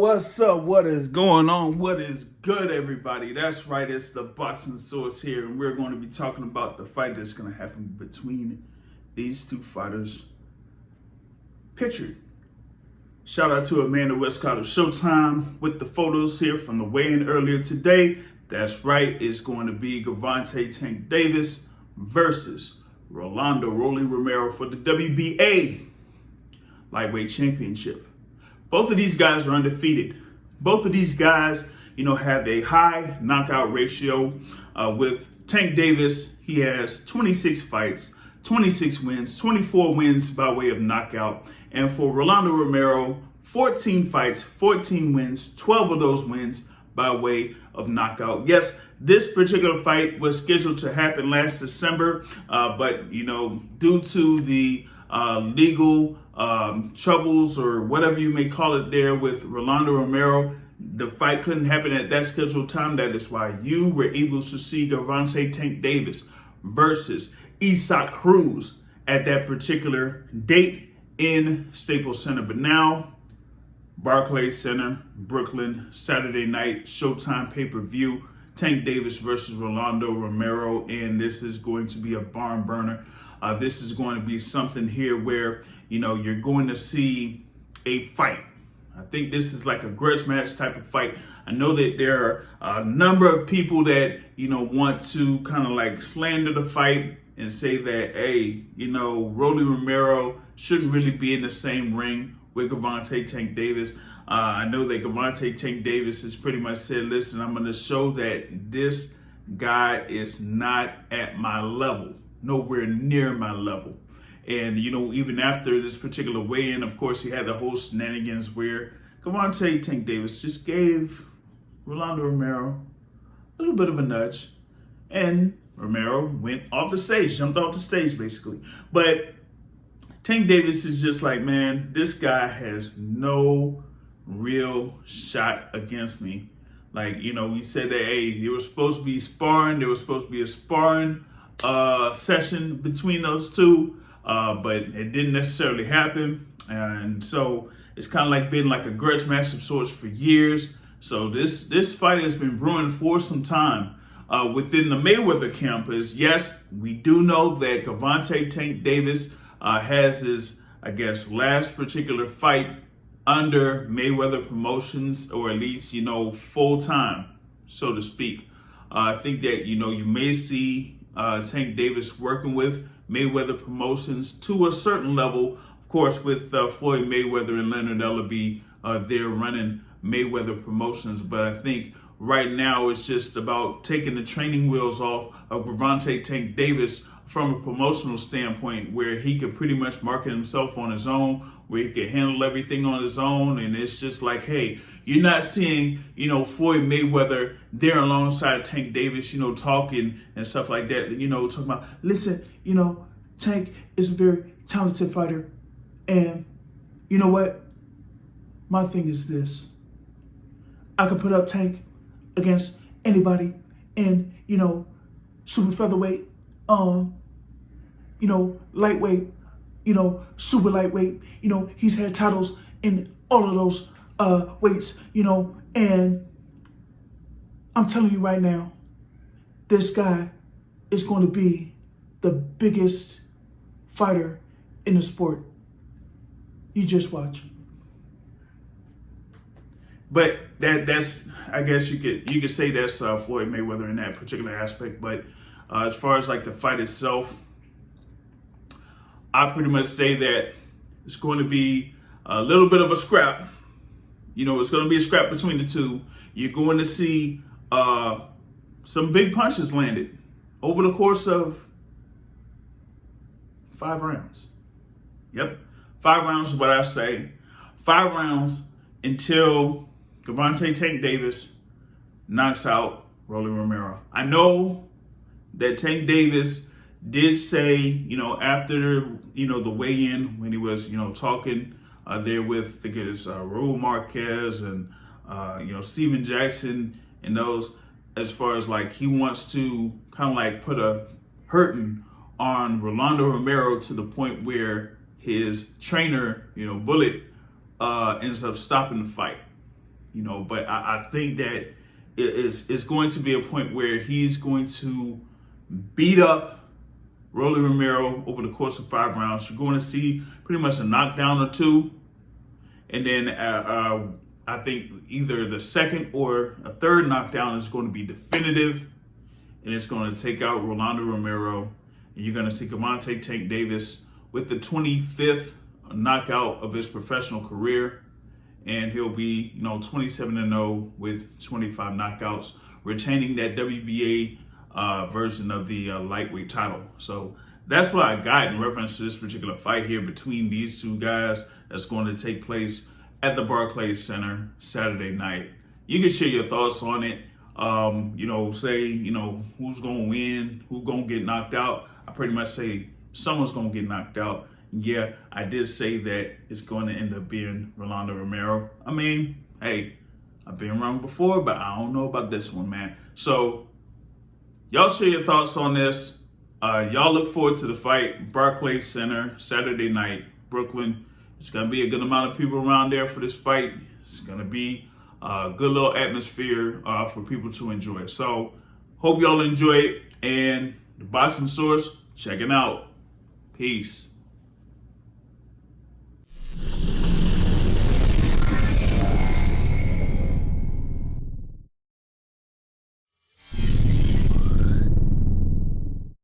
What's up? What is going on? What is good, everybody? That's right, it's the Boxing Source here, and we're going to be talking about the fight that's going to happen between these two fighters. Pictured. Shout out to Amanda Westcott of Showtime with the photos here from the weigh-in earlier today. That's right, it's going to be Gervonta Tank Davis versus Rolando Romero for the WBA Lightweight Championship. Both of these guys are undefeated. Both of these guys, have a high knockout ratio. With Tank Davis, he has 26 fights, 26 wins, 24 wins by way of knockout. And for Rolando Romero, 14 fights, 14 wins, 12 of those wins by way of knockout. Yes, this particular fight was scheduled to happen last December, but due to the legal troubles or whatever you may call it there with Rolando Romero, the fight couldn't happen at that scheduled time. That is why you were able to see Gervonta Tank Davis versus Isaac Cruz at that particular date in Staples Center. But now, Barclays Center, Brooklyn, Saturday night, Showtime pay-per-view, Tank Davis versus Rolando Romero, and this is going to be a barn burner. This is going to be something here where, you're going to see a fight. I think this is like a grudge match type of fight. I know that there are a number of people that, want to kind of like slander the fight and say that, hey, Rolly Romero shouldn't really be in the same ring with Gervonta Tank Davis. I know that Gervonta Tank Davis has pretty much said, listen, I'm going to show that this guy is not at my level, nowhere near my level. And, even after this particular weigh-in, of course, he had the whole shenanigans where Gervonta Tank Davis just gave Rolando Romero a little bit of a nudge. And Romero went off the stage, jumped off the stage, basically. But Tank Davis is just like, man, this guy has no real shot against me. Like, we said that, hey, there was supposed to be sparring. There was supposed to be a sparring session between those two, but it didn't necessarily happen. And so it's kind of like been like a grudge match of sorts for years. So this fight has been brewing for some time within the Mayweather camp. Is yes, we do know that Gervonta Tank Davis has his, last particular fight under Mayweather Promotions, or at least, full time, so to speak. I think that, you may see Tank Davis working with Mayweather Promotions to a certain level. Of course, with Floyd Mayweather and Leonard Ellaby, they're running Mayweather Promotions. But I think right now it's just about taking the training wheels off of Gervonta Tank Davis from a promotional standpoint, where he could pretty much market himself on his own, where he could handle everything on his own. And it's just like, hey, you're not seeing, Floyd Mayweather there alongside Tank Davis, talking and stuff like that, talking about, listen, Tank is a very talented fighter. And you know what? My thing is this. I could put up Tank against anybody in, super featherweight, lightweight, super lightweight. He's had titles in all of those weights, and I'm telling you right now, this guy is going to be the biggest fighter in the sport. You just watch. But that's I guess you could say that's Floyd Mayweather in that particular aspect. But as far as like the fight itself, I pretty much say that it's going to be a little bit of a scrap. It's going to be a scrap between the two. You're going to see some big punches landed over the course of 5 rounds. Yep, 5 rounds is what I say. 5 rounds until Gervonta Tank Davis knocks out Rolly Romero. I know that Tank Davis did say, after, the weigh-in, when he was, talking there with, I think it's Raul Marquez and, Steven Jackson and those, as far as like he wants to kind of like put a hurting on Rolando Romero to the point where his trainer, Bullet, ends up stopping the fight. But I think that it's going to be a point where he's going to beat up Rolly Romero over the course of 5 rounds. You're going to see pretty much a knockdown or two. And then I think either the second or a third knockdown is going to be definitive. And it's going to take out Rolando Romero. And you're going to see Gervonta Tank Davis with the 25th knockout of his professional career. And he'll be, 27-0 with 25 knockouts, retaining that WBA version of the lightweight title. So that's what I got in reference to this particular fight here between these two guys that's going to take place at the Barclays Center Saturday night. You can share your thoughts on it. Say, who's going to win, who's going to get knocked out. I pretty much say someone's going to get knocked out. Yeah, I did say that it's going to end up being Rolando Romero. I mean, hey, I've been wrong before, but I don't know about this one, man. So y'all share your thoughts on this. Y'all look forward to the fight, Barclays Center, Saturday night, Brooklyn. It's going to be a good amount of people around there for this fight. It's going to be a good little atmosphere for people to enjoy. So hope y'all enjoy it. And the Boxing Source, check it out. Peace.